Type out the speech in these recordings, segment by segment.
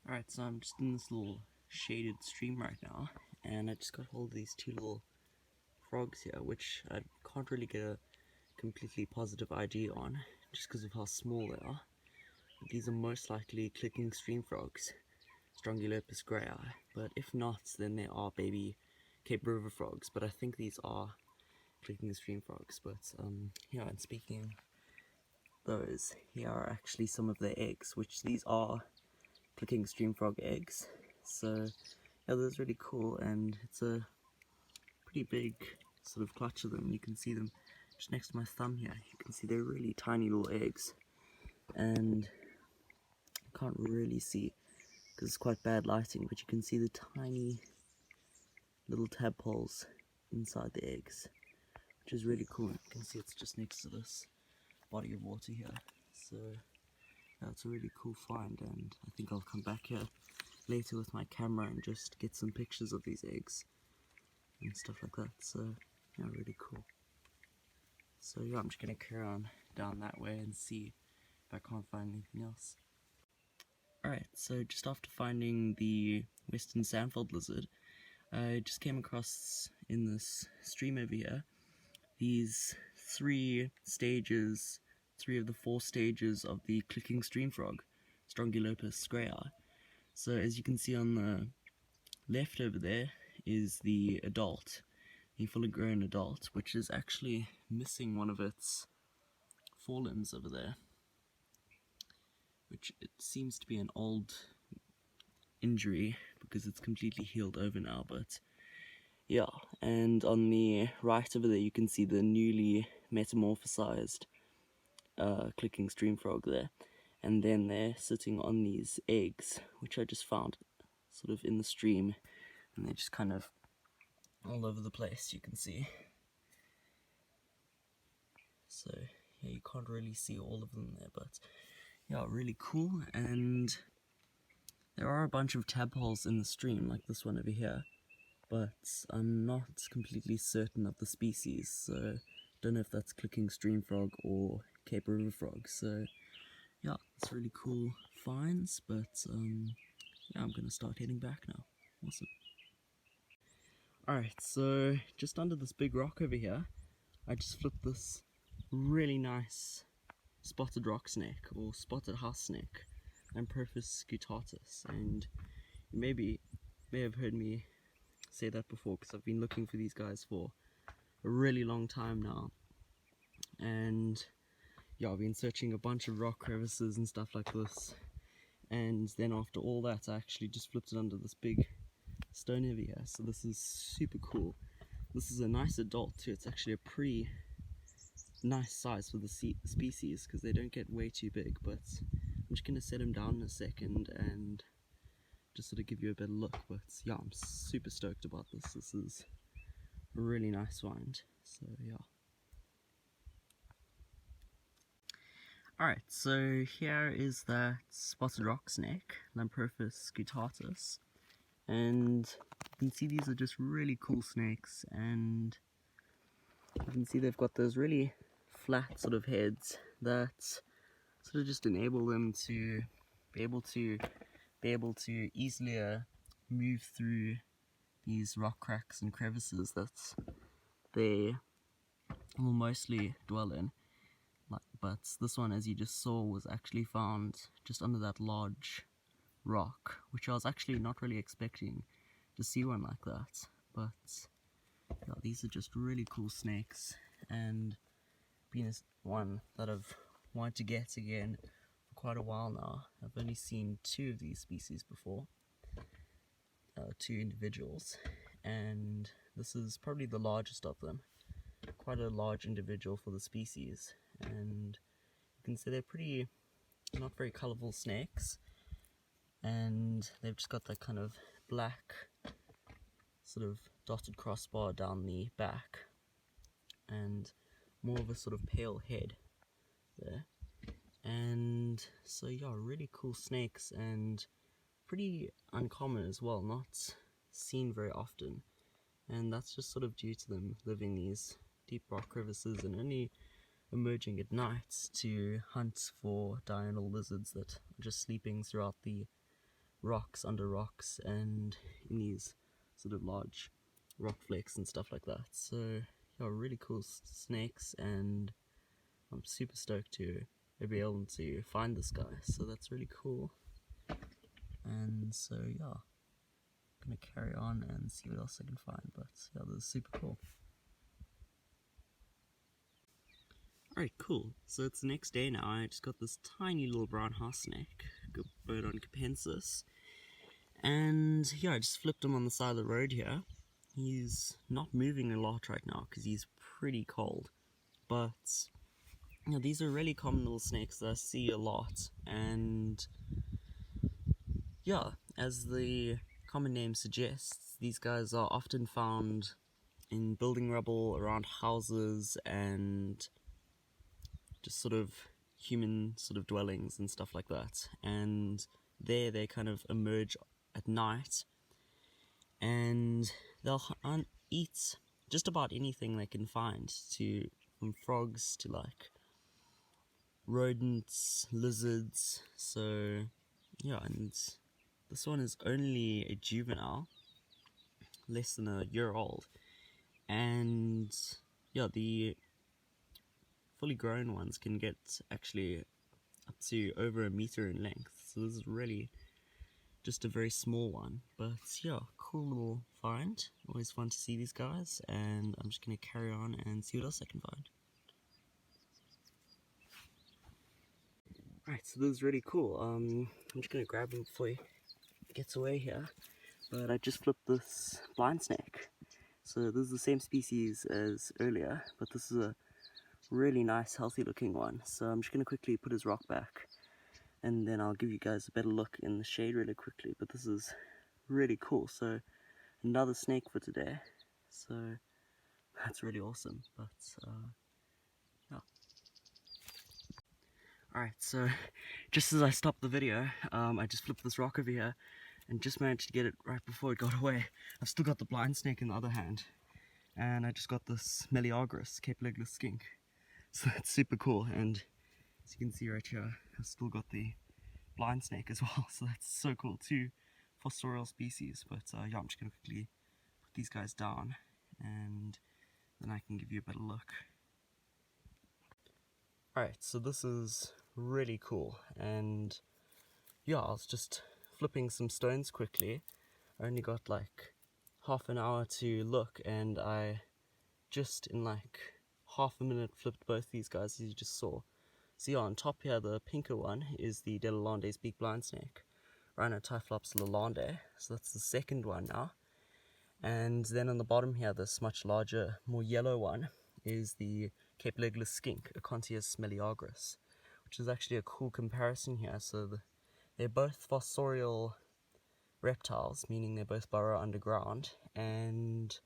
Alright, so I'm just in this little shaded stream right now, and I just got hold of these two little frogs here, which I can't really get a completely positive ID on, just because of how small they are. But these are most likely clicking stream frogs, Strongylopus grayii, but if not, then they are baby Cape River frogs, but I think these are clicking stream frogs. But yeah, and speaking of those, here are actually some of their eggs, which these are clicking stream frog eggs. So yeah, that's really cool, and it's a pretty big sort of clutch of them. You can see them just next to my thumb here. You can see they're really tiny little eggs, and I can't really see because it's quite bad lighting, but you can see the tiny little tadpoles inside the eggs, which is really cool. You can see it's just next to this body of water here. So yeah, it's a really cool find, and I think I'll come back here later with my camera and just get some pictures of these eggs and stuff like that. So yeah, really cool. So yeah, I'm just gonna carry on down that way and see if I can't find anything else. Alright, so just after finding the western SANDVELD lizard, I just came across in this stream over here these three of the four stages of the clicking stream frog, Strongylopus grayii. So as you can see on the left over there is the adult, the fully grown adult, which is actually missing one of its forelimbs over there, which it seems to be an old injury because it's completely healed over now. But yeah, and on the right over there you can see the newly metamorphosized clicking stream frog there, and then they're sitting on these eggs which I just found sort of in the stream, and they're just kind of all over the place, you can see. So yeah, you can't really see all of them there, but yeah, really cool. And there are a bunch of tadpoles in the stream, like this one over here, but I'm not completely certain of the species, so don't know if that's clicking stream frog or Cape River frog. So yeah, it's really cool finds, but yeah, I'm gonna start heading back now. Awesome. Alright, so just under this big rock over here, I just flipped this really nice spotted rock snake, or spotted house snake, Lamprophis guttatus, and you may have heard me say that before, because I've been looking for these guys for a really long time now, and yeah, I've been searching a bunch of rock crevices and stuff like this, and then after all that I actually just flipped it under this big stone over here. So this is super cool. This is a nice adult too. It's actually a pretty nice size for the species because they don't get way too big, but I'm just going to set him down in a second and just sort of give you a better look. But yeah, I'm super stoked about this. This is a really nice find, so yeah. Alright, so here is that spotted rock snake, Lamprophis guttatus, and you can see these are just really cool snakes, and you can see they've got those really flat sort of heads that sort of just enable them to be able to easily move through these rock cracks and crevices that they will mostly dwell in. But this one, as you just saw, was actually found just under that large rock, which I was actually not really expecting to see one like that. But yeah, these are just really cool snakes, and been one that I've wanted to get again for quite a while now. I've only seen two of these species before, two individuals, and this is probably the largest of them. Quite a large individual for the species, and you can see they're pretty not very colourful snakes, and they've just got that kind of black sort of dotted crossbar down the back and more of a sort of pale head there. And so yeah, really cool snakes, and pretty uncommon as well, not seen very often, and that's just sort of due to them living these deep rock crevices and only emerging at night to hunt for diurnal lizards that are just sleeping throughout the rocks, under rocks, and in these sort of large rock flakes and stuff like that. So yeah, really cool snakes, and I'm super stoked to be able to find this guy, so that's really cool. And so yeah, I'm gonna carry on and see what else I can find, but yeah, this is super cool. Alright, cool. So it's the next day now. I just got this tiny little brown house snake, BOAEDON CAPENSIS, and yeah, I just flipped him on the side of the road here. He's not moving a lot right now because he's pretty cold, but you know, these are really common little snakes that I see a lot, and yeah, as the common name suggests, these guys are often found in building rubble, around houses, and just sort of human sort of dwellings and stuff like that. And there they kind of emerge at night, and they'll eat just about anything they can find, from frogs to like rodents, lizards. So yeah, and this one is only a juvenile, less than a year old, and yeah, the fully grown ones can get actually up to over 1 meter in length, so this is really just a very small one. But yeah, cool little find, always fun to see these guys, and I'm just going to carry on and see what else I can find. Alright, so this is really cool. I'm just going to grab him before he gets away here, but I just flipped this blind snake. So this is the same species as earlier, but this is a really nice healthy looking one. So I'm just going to quickly put his rock back, and then I'll give you guys a better look in the shade really quickly. But this is really cool. So another snake for today, so that's really awesome. But yeah. Alright, so just as I stopped the video, I just flipped this rock over here and just managed to get it right before it got away. I've still got the blind snake in the other hand, and I just got this MELEAGRIS, legless skink. So that's super cool, and as you can see right here, I've still got the blind snake as well, so that's so cool. 2 fossorial species. But yeah, I'm just going to quickly put these guys down, and then I can give you a better look. Alright, so this is really cool, and yeah, I was just flipping some stones quickly. I only got like half an hour to look, and I just in like half a minute flipped both these guys, as you just saw. So yeah, on top here, the pinker one is the DELALANDE'S beak blind snake, RHINOTYPHLOPS LALANDII, so that's the second one now. And then on the bottom here, this much larger, more yellow one is the LEGLESS skink, ACONTIAS MELEAGRIS, which is actually a cool comparison here. So they're both fossorial reptiles, meaning they both burrow underground, and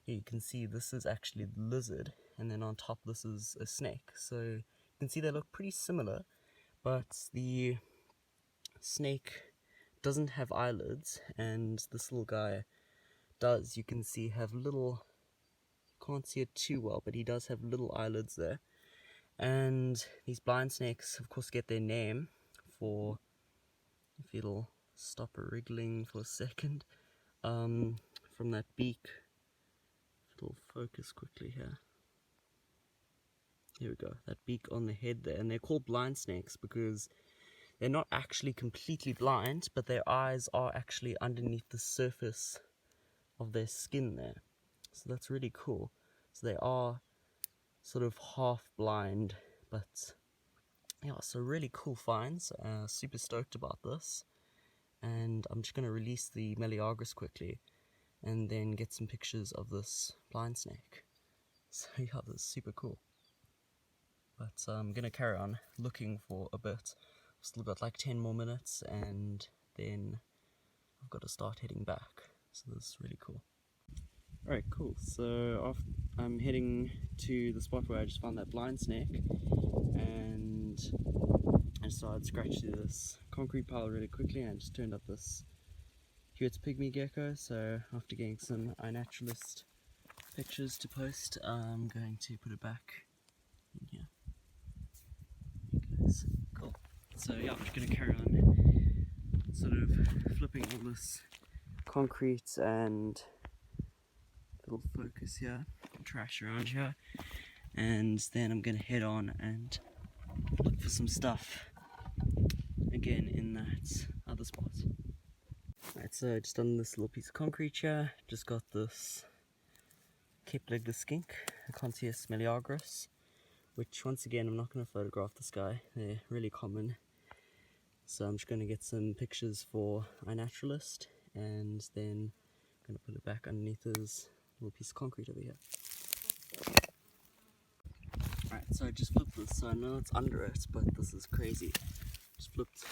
you can see this is actually the lizard, and then on top this is a snake. So you can see they look pretty similar, but the snake doesn't have eyelids, and this little guy does. You can see have little, can't see it too well, but he does have little eyelids there. And these blind snakes of course get their name for, if it'll stop wriggling for a second, from that beak. If it'll focus quickly here. Here we go, that beak on the head there. And they're called blind snakes because they're not actually completely blind, but their eyes are actually underneath the surface of their skin there. So that's really cool. So they are sort of half blind, but yeah, so really cool finds. Super stoked about this. And I'm just going to release the MELEAGRIS quickly and then get some pictures of this blind snake. So yeah, this is super cool. But I'm going to carry on looking for a bit. I've still got like 10 more minutes, and then I've got to start heading back. So this is really cool. Alright, cool. So I'm heading to the spot where I just found that blind snake, and I just started scratching this concrete pile really quickly, and just turned up this HEWITT'S pygmy gecko. So after getting some iNaturalist pictures to post, I'm going to put it back in here. Cool. So yeah, I'm just going to carry on sort of flipping all this concrete and little focus here, trash around here, and then I'm gonna head on and look for some stuff again in that other spot. Alright, so just on this little piece of concrete here, just got this LEGLESS skink, ACONTIAS MELEAGRIS, which once again I'm not going to photograph this guy, they're really common. So I'm just going to get some pictures for iNaturalist and then I'm going to put it back underneath this little piece of concrete over here. Alright, so I just flipped this, so I know it's under it, but this is crazy. Just flipped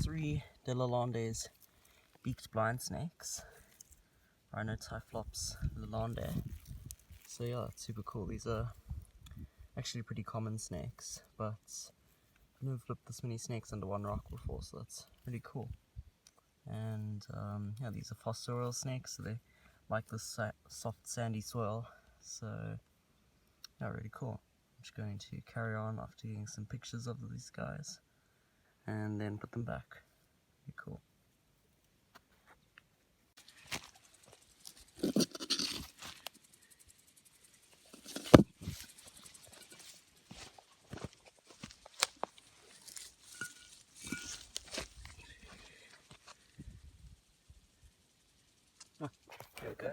3 DELALANDE'S beaked blind snakes, RHINOTYPHLOPS LALANDII. So yeah, it's super cool. These are actually pretty common snakes, but I've never flipped this many snakes under one rock before, so that's really cool. And yeah, these are fossorial snakes, so they like this soft sandy soil, so yeah, really cool. I'm just going to carry on after getting some pictures of these guys and then put them back. Really cool. Oh, there we go.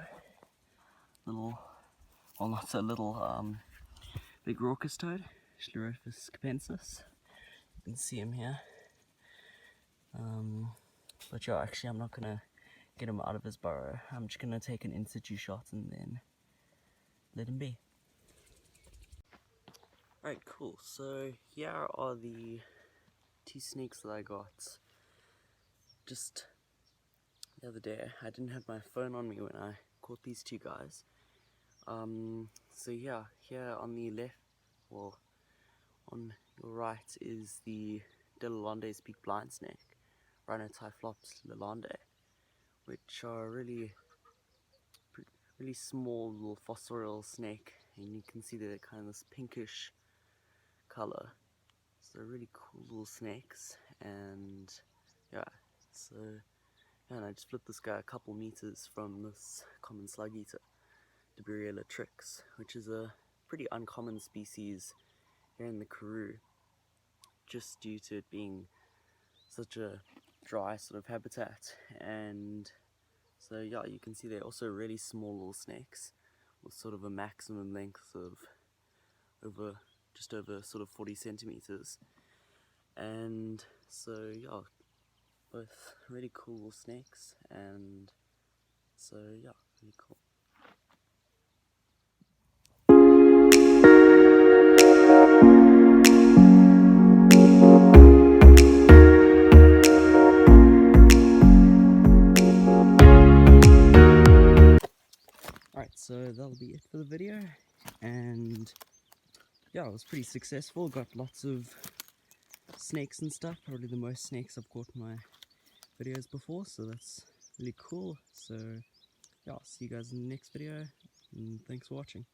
Little, well, not so little, big raucous toad, SKLEROPHRYS CAPENSIS. You can see him here. But yeah, actually I'm not gonna get him out of his burrow. I'm just gonna take an in-situ shot and then let him be. Alright, cool. So here are the 2 snakes that I got just the other day. I didn't have my phone on me when I caught these 2 guys. So yeah, here on the left, well, on your right is the DELALANDE'S beaked blind snake, RHINOTYPHLOPS LALANDII, which are really small little fossorial snake, and you can see they're kind of this pinkish color. So they're really cool little snakes, and yeah, so yeah, and I just flipped this guy a couple meters from this common slug eater, LALANDII, which is a pretty uncommon species here in the Karoo, just due to it being such a dry sort of habitat. And so yeah, you can see they're also really small little snakes with sort of a maximum length of just over sort of 40 centimeters. And so yeah, both really cool little snakes, and so yeah, really cool. Alright, so that'll be it for the video, and yeah, it was pretty successful. Got lots of snakes and stuff, probably the most snakes I've caught in my videos before, so that's really cool. So yeah, I'll see you guys in the next video, and thanks for watching.